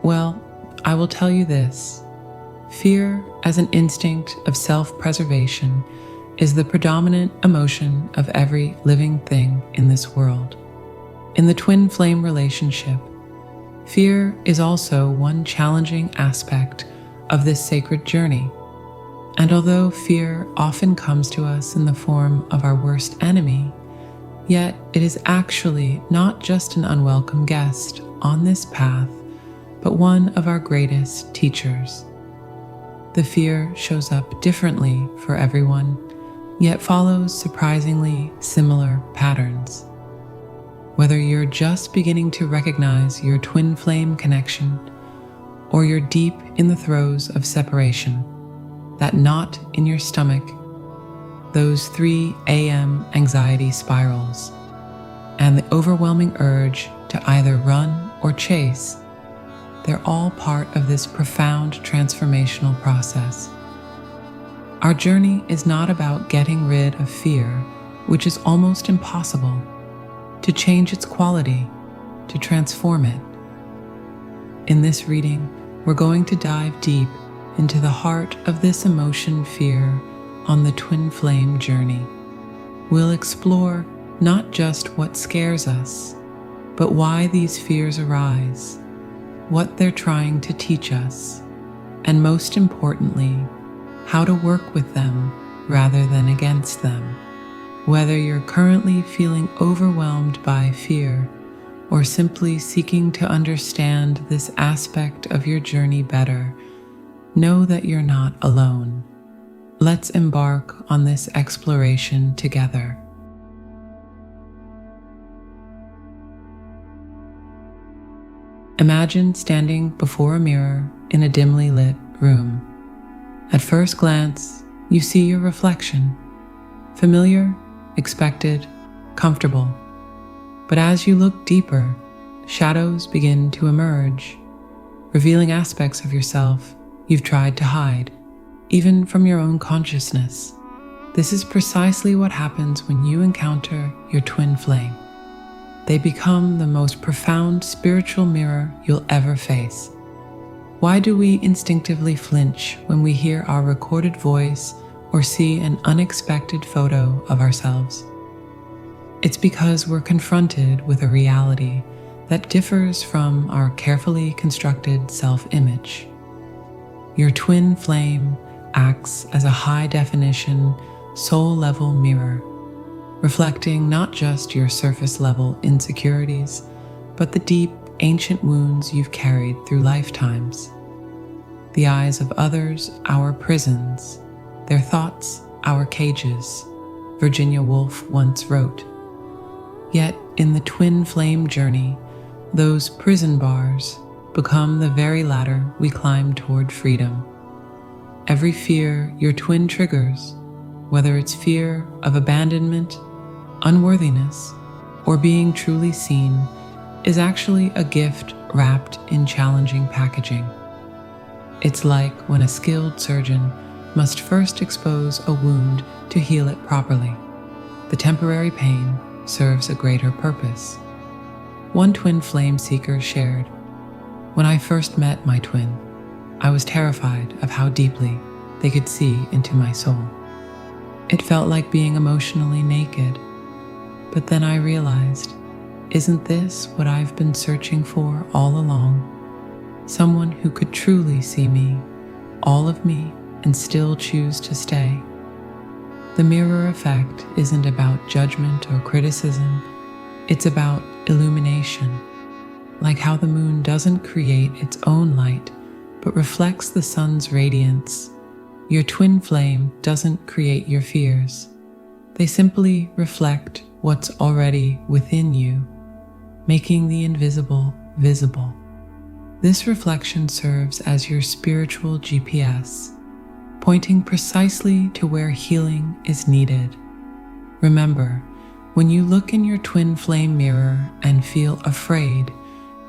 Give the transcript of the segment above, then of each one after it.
Well, I will tell you this. Fear, as an instinct of self-preservation, is the predominant emotion of every living thing in this world. In the twin flame relationship, fear is also one challenging aspect of this sacred journey. And although fear often comes to us in the form of our worst enemy, yet it is actually not just an unwelcome guest on this path, but one of our greatest teachers. The fear shows up differently for everyone, yet follows surprisingly similar patterns. Whether you're just beginning to recognize your twin flame connection, or you're deep in the throes of separation, that knot in your stomach, those 3 a.m. anxiety spirals, and the overwhelming urge to either run or chase, they're all part of this profound transformational process. Our journey is not about getting rid of fear, which is almost impossible, to change its quality, to transform it. In this reading, we're going to dive deep into the heart of this emotion, fear, on the twin flame journey. We'll explore not just what scares us, but why these fears arise, what they're trying to teach us, and most importantly, how to work with them rather than against them. Whether you're currently feeling overwhelmed by fear or simply seeking to understand this aspect of your journey better, know that you're not alone. Let's embark on this exploration together. Imagine standing before a mirror in a dimly lit room. At first glance, you see your reflection, familiar, expected, comfortable. But as you look deeper, shadows begin to emerge, revealing aspects of yourself you've tried to hide, even from your own consciousness. This is precisely what happens when you encounter your twin flame. They become the most profound spiritual mirror you'll ever face. Why do we instinctively flinch when we hear our recorded voice or see an unexpected photo of ourselves? It's because we're confronted with a reality that differs from our carefully constructed self-image. Your twin flame acts as a high-definition, soul-level mirror, reflecting not just your surface-level insecurities, but the deep, ancient wounds you've carried through lifetimes. The eyes of others, our prisons; their thoughts, our cages, Virginia Woolf once wrote. Yet, in the twin flame journey, those prison bars become the very ladder we climb toward freedom. Every fear your twin triggers, whether it's fear of abandonment, unworthiness, or being truly seen, is actually a gift wrapped in challenging packaging. It's like when a skilled surgeon must first expose a wound to heal it properly. The temporary pain serves a greater purpose. One twin flame seeker shared, "When I first met my twin, I was terrified of how deeply they could see into my soul. It felt like being emotionally naked. But then I realized, isn't this what I've been searching for all along? Someone who could truly see me, all of me, and still choose to stay." The mirror effect isn't about judgment or criticism. It's about illumination. Like how the moon doesn't create its own light, but reflects the sun's radiance, your twin flame doesn't create your fears. They simply reflect what's already within you, making the invisible visible. This reflection serves as your spiritual GPS, pointing precisely to where healing is needed. Remember, when you look in your twin flame mirror and feel afraid,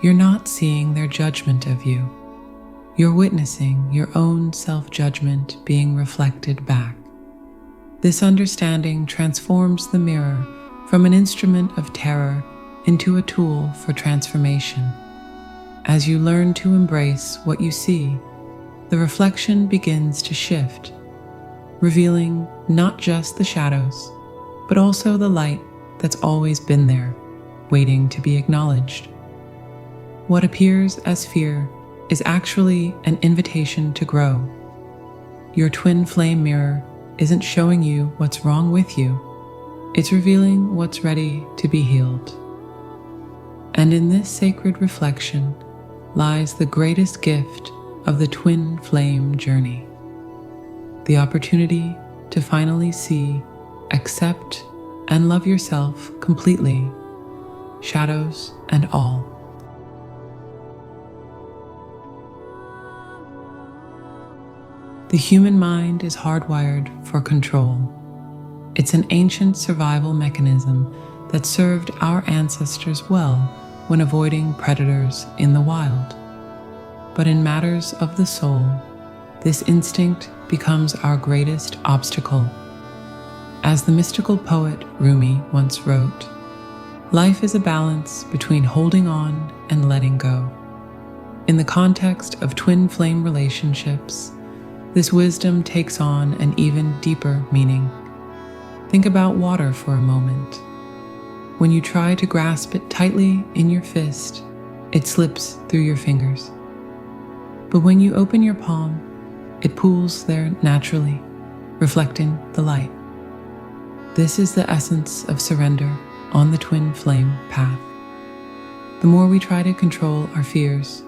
you're not seeing their judgment of you. You're witnessing your own self-judgment being reflected back. This understanding transforms the mirror from an instrument of terror into a tool for transformation. As you learn to embrace what you see, the reflection begins to shift, revealing not just the shadows, but also the light that's always been there, waiting to be acknowledged. What appears as fear is actually an invitation to grow. Your twin flame mirror isn't showing you what's wrong with you, it's revealing what's ready to be healed. And in this sacred reflection lies the greatest gift of the twin flame journey: the opportunity to finally see, accept, and love yourself completely, shadows and all. The human mind is hardwired for control. It's an ancient survival mechanism that served our ancestors well when avoiding predators in the wild. But in matters of the soul, this instinct becomes our greatest obstacle. As the mystical poet Rumi once wrote, "Life is a balance between holding on and letting go." In the context of twin flame relationships, this wisdom takes on an even deeper meaning. Think about water for a moment. When you try to grasp it tightly in your fist, it slips through your fingers. But when you open your palm, it pools there naturally, reflecting the light. This is the essence of surrender on the twin flame path. The more we try to control our fears,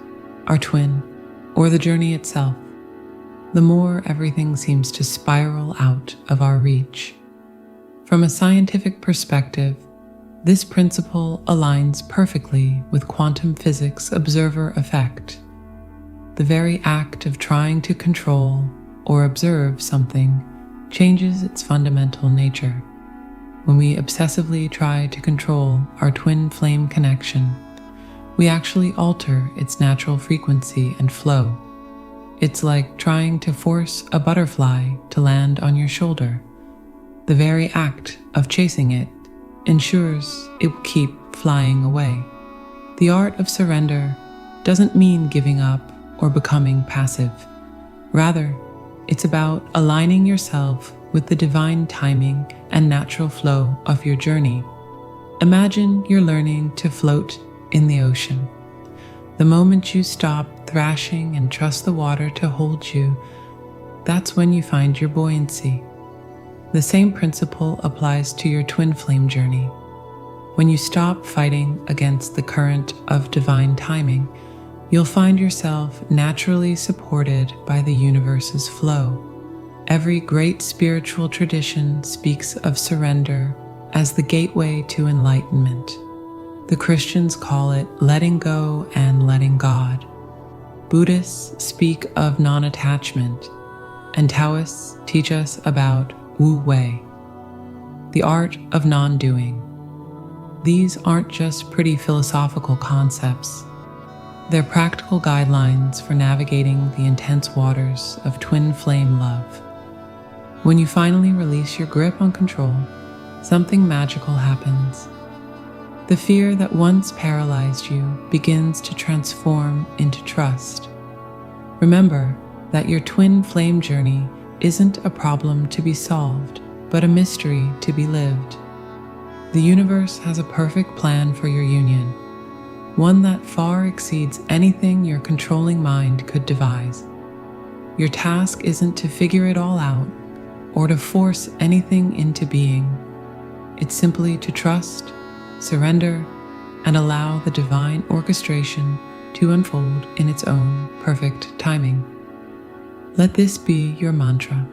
our twin, or the journey itself, the more everything seems to spiral out of our reach. From a scientific perspective, this principle aligns perfectly with quantum physics' observer effect. The very act of trying to control or observe something changes its fundamental nature. When we obsessively try to control our twin flame connection, we actually alter its natural frequency and flow. It's like trying to force a butterfly to land on your shoulder. The very act of chasing it ensures it will keep flying away. The art of surrender doesn't mean giving up or becoming passive. Rather, it's about aligning yourself with the divine timing and natural flow of your journey. Imagine you're learning to float in the ocean. The moment you stop thrashing and trust the water to hold you, that's when you find your buoyancy. The same principle applies to your twin flame journey. When you stop fighting against the current of divine timing, you'll find yourself naturally supported by the universe's flow. Every great spiritual tradition speaks of surrender as the gateway to enlightenment. The Christians call it letting go and letting God. Buddhists speak of non-attachment, and Taoists teach us about Wu Wei, the art of non-doing. These aren't just pretty philosophical concepts. They're practical guidelines for navigating the intense waters of twin flame love. When you finally release your grip on control, something magical happens. The fear that once paralyzed you begins to transform into trust. Remember that your twin flame journey isn't a problem to be solved, but a mystery to be lived. The universe has a perfect plan for your union, one that far exceeds anything your controlling mind could devise. Your task isn't to figure it all out or to force anything into being. It's simply to trust, surrender, and allow the divine orchestration to unfold in its own perfect timing. Let this be your mantra.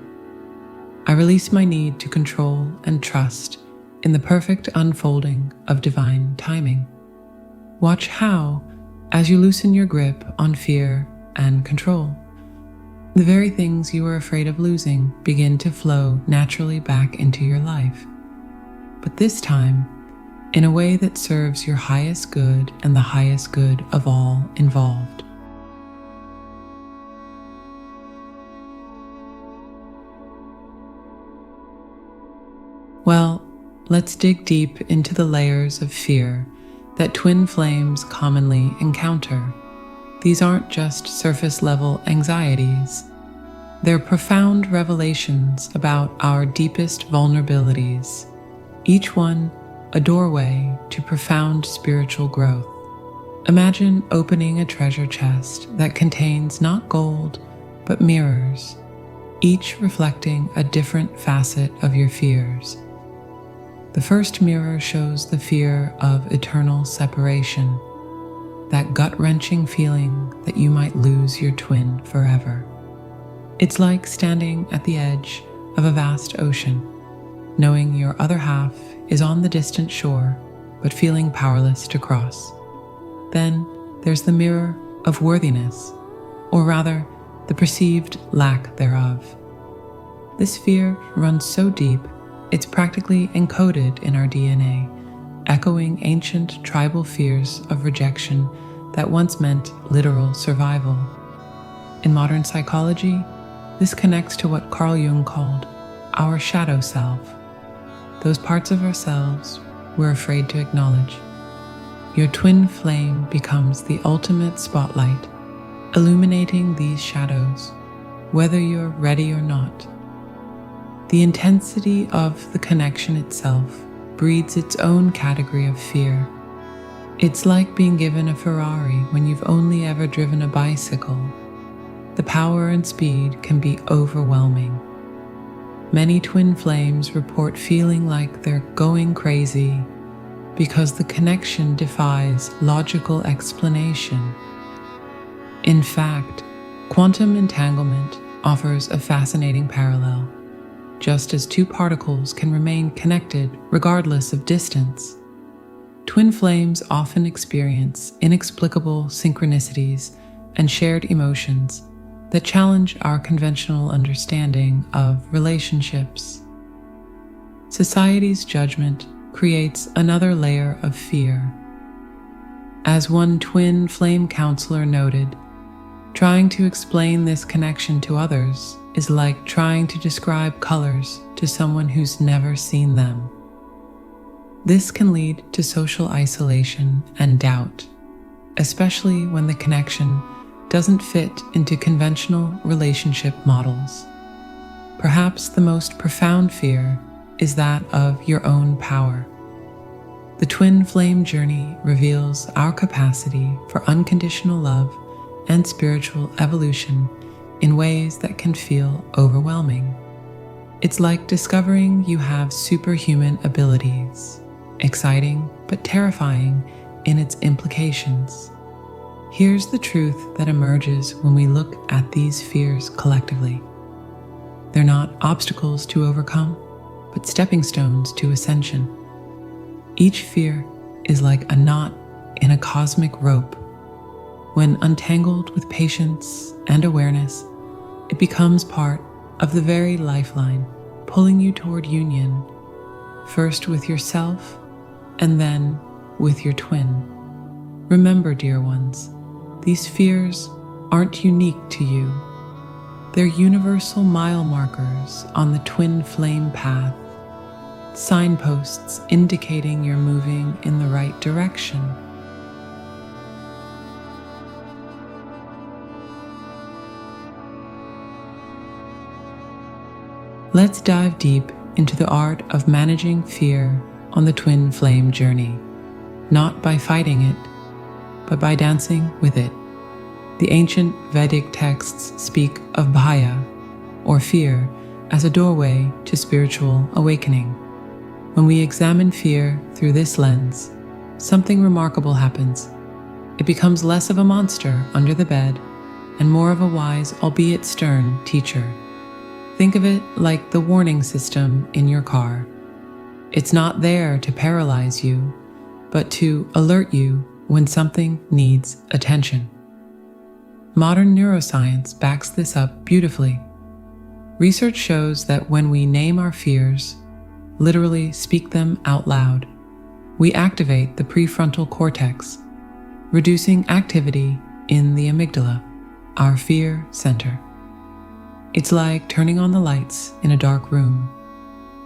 I release my need to control and trust in the perfect unfolding of divine timing. Watch how, as you loosen your grip on fear and control, the very things you were afraid of losing begin to flow naturally back into your life. But this time, in a way that serves your highest good and the highest good of all involved. Well, let's dig deep into the layers of fear that twin flames commonly encounter. these aren't just surface-level anxieties. They're profound revelations about our deepest vulnerabilities, each one a doorway to profound spiritual growth. Imagine opening a treasure chest that contains not gold, but mirrors, each reflecting a different facet of your fears. The first mirror shows the fear of eternal separation, that gut-wrenching feeling that you might lose your twin forever. It's like standing at the edge of a vast ocean, knowing your other half is on the distant shore, but feeling powerless to cross. Then there's the mirror of worthiness, or rather, the perceived lack thereof. This fear runs so deep, it's practically encoded in our DNA, echoing ancient tribal fears of rejection that once meant literal survival. In modern psychology, this connects to what Carl Jung called our shadow self, those parts of ourselves we're afraid to acknowledge. Your twin flame becomes the ultimate spotlight, illuminating these shadows, whether you're ready or not. The intensity of the connection itself breeds its own category of fear. It's like being given a Ferrari when you've only ever driven a bicycle. The power and speed can be overwhelming. Many twin flames report feeling like they're going crazy because the connection defies logical explanation. In fact, quantum entanglement offers a fascinating parallel. Just as two particles can remain connected regardless of distance, twin flames often experience inexplicable synchronicities and shared emotions that challenge our conventional understanding of relationships. Society's judgment creates another layer of fear. As one twin flame counselor noted, trying to explain this connection to others is like trying to describe colors to someone who's never seen them. This can lead to social isolation and doubt, especially when the connection doesn't fit into conventional relationship models. Perhaps the most profound fear is that of your own power. The twin flame journey reveals our capacity for unconditional love and spiritual evolution in ways that can feel overwhelming. It's like discovering you have superhuman abilities, exciting but terrifying in its implications. Here's the truth that emerges when we look at these fears collectively. They're not obstacles to overcome, but stepping stones to ascension. Each fear is like a knot in a cosmic rope. When untangled with patience and awareness, it becomes part of the very lifeline, pulling you toward union, first with yourself and then with your twin. Remember, dear ones, these fears aren't unique to you. They're universal mile markers on the twin flame path, signposts indicating you're moving in the right direction. Let's dive deep into the art of managing fear on the twin flame journey, not by fighting it, but by dancing with it. The ancient Vedic texts speak of bhaya, or fear, as a doorway to spiritual awakening. When we examine fear through this lens, something remarkable happens. It becomes less of a monster under the bed and more of a wise, albeit stern, teacher. Think of it like the warning system in your car. It's not there to paralyze you, but to alert you when something needs attention. Modern neuroscience backs this up beautifully. Research shows that when we name our fears, literally speak them out loud, we activate the prefrontal cortex, reducing activity in the amygdala, our fear center. It's like turning on the lights in a dark room.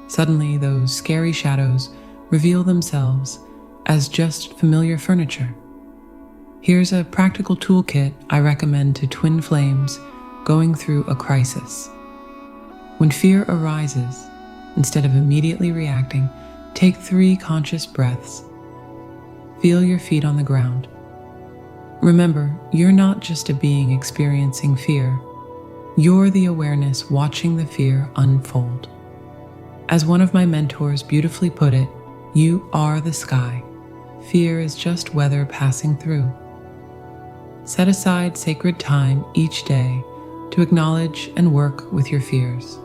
Suddenly, those scary shadows reveal themselves as just familiar furniture. Here's a practical toolkit I recommend to twin flames going through a crisis. When fear arises, instead of immediately reacting, take 3 conscious breaths. Feel your feet on the ground. Remember, you're not just a being experiencing fear. You're the awareness watching the fear unfold. As one of my mentors beautifully put it, you are the sky. Fear is just weather passing through. Set aside sacred time each day to acknowledge and work with your fears.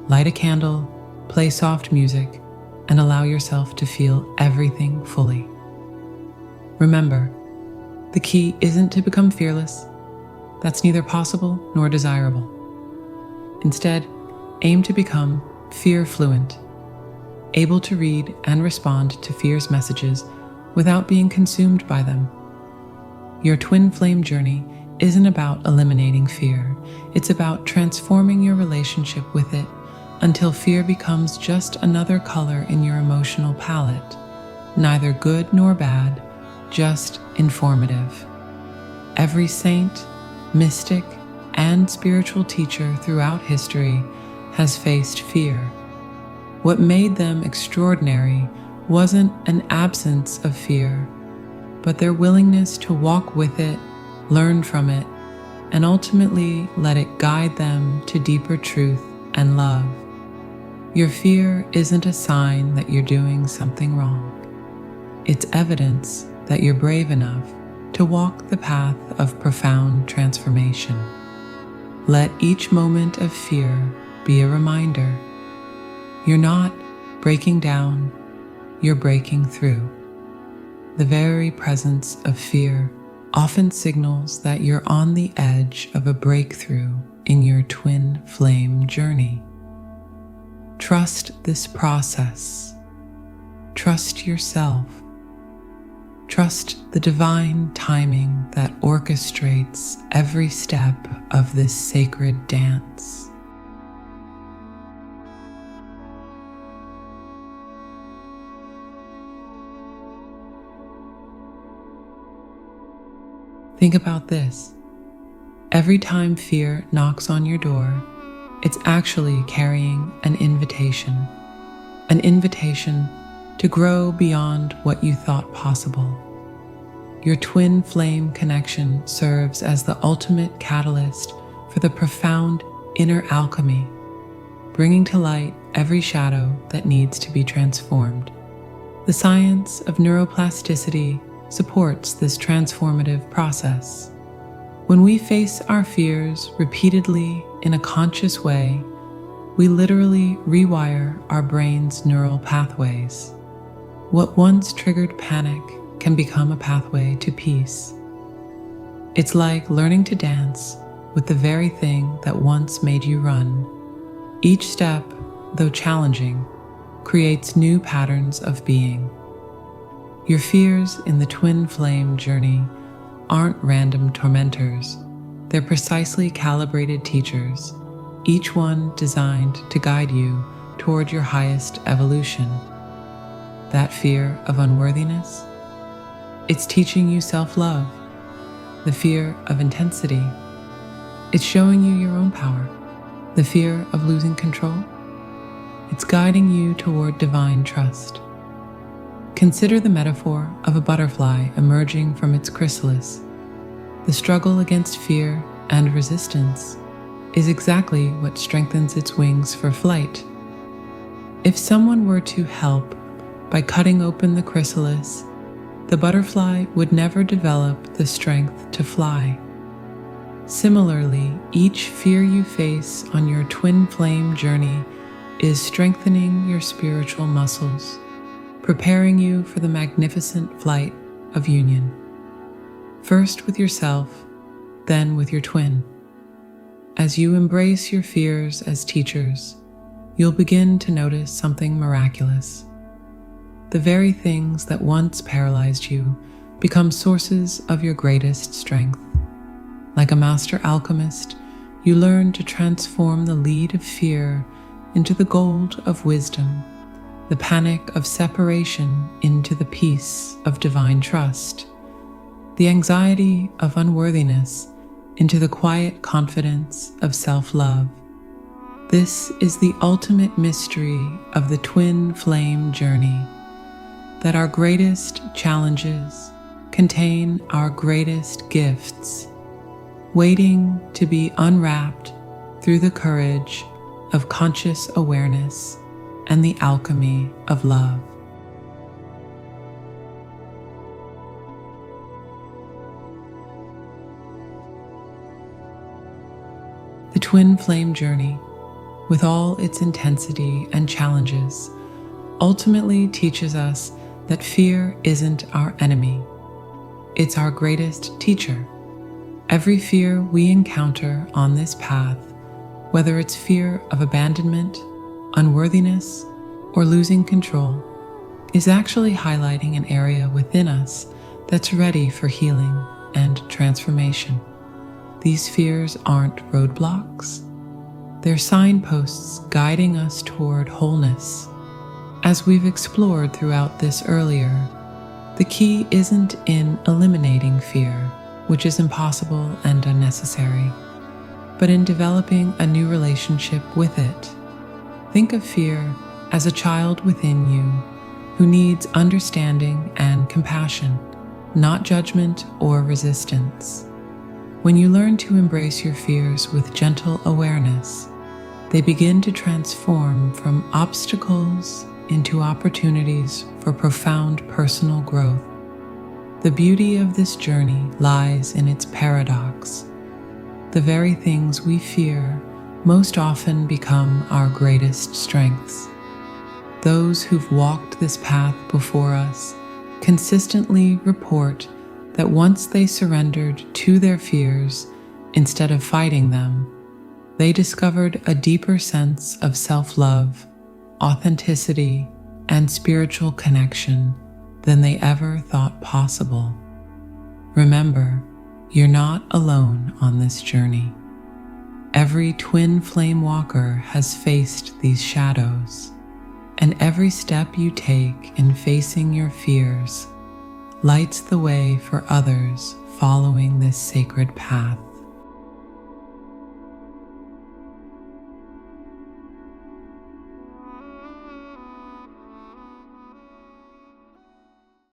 Light a candle, play soft music, and allow yourself to feel everything fully. Remember, the key isn't to become fearless. That's neither possible nor desirable. Instead, aim to become fear fluent, able to read and respond to fear's messages without being consumed by them. Your twin flame journey isn't about eliminating fear. It's about transforming your relationship with it until fear becomes just another color in your emotional palette, neither good nor bad, just informative. Every saint, mystic, and spiritual teacher throughout history has faced fear. What made them extraordinary wasn't an absence of fear, but their willingness to walk with it, learn from it, and ultimately let it guide them to deeper truth and love. Your fear isn't a sign that you're doing something wrong. It's evidence that you're brave enough to walk the path of profound transformation. Let each moment of fear be a reminder. You're not breaking down, you're breaking through. The very presence of fear often signals that you're on the edge of a breakthrough in your twin flame journey. Trust this process. Trust yourself. Trust the divine timing that orchestrates every step of this sacred dance. Think about this. Every time fear knocks on your door, it's actually carrying an invitation to grow beyond what you thought possible. Your twin flame connection serves as the ultimate catalyst for the profound inner alchemy, bringing to light every shadow that needs to be transformed. The science of neuroplasticity supports this transformative process. When we face our fears repeatedly in a conscious way, we literally rewire our brain's neural pathways. What once triggered panic can become a pathway to peace. It's like learning to dance with the very thing that once made you run. Each step, though challenging, creates new patterns of being. Your fears in the twin flame journey aren't random tormentors. They're precisely calibrated teachers, each one designed to guide you toward your highest evolution. That fear of unworthiness? It's teaching you self-love. The fear of intensity? It's showing you your own power. The fear of losing control? It's guiding you toward divine trust. Consider the metaphor of a butterfly emerging from its chrysalis. The struggle against fear and resistance is exactly what strengthens its wings for flight. If someone were to help by cutting open the chrysalis, the butterfly would never develop the strength to fly. Similarly, each fear you face on your twin flame journey is strengthening your spiritual muscles, preparing you for the magnificent flight of union. First with yourself, then with your twin. As you embrace your fears as teachers, you'll begin to notice something miraculous. The very things that once paralyzed you become sources of your greatest strength. Like a master alchemist, you learn to transform the lead of fear into the gold of wisdom, the panic of separation into the peace of divine trust. the anxiety of unworthiness into the quiet confidence of self-love. This is the ultimate mystery of the twin flame journey, that our greatest challenges contain our greatest gifts, waiting to be unwrapped through the courage of conscious awareness and the alchemy of love. The twin flame journey, with all its intensity and challenges, ultimately teaches us that fear isn't our enemy. It's our greatest teacher. Every fear we encounter on this path, whether it's fear of abandonment, unworthiness, or losing control, is actually highlighting an area within us that's ready for healing and transformation. These fears aren't roadblocks. They're signposts guiding us toward wholeness. As we've explored throughout this earlier, the key isn't in eliminating fear, which is impossible and unnecessary, but in developing a new relationship with it. Think of fear as a child within you who needs understanding and compassion, not judgment or resistance. When you learn to embrace your fears with gentle awareness, they begin to transform from obstacles into opportunities for profound personal growth. The beauty of this journey lies in its paradox. The very things we fear most often become our greatest strengths. Those who've walked this path before us consistently report that once they surrendered to their fears instead of fighting them, they discovered a deeper sense of self-love, authenticity, and spiritual connection than they ever thought possible. Remember, you're not alone on this journey. Every twin flame walker has faced these shadows, and every step you take in facing your fears lights the way for others following this sacred path.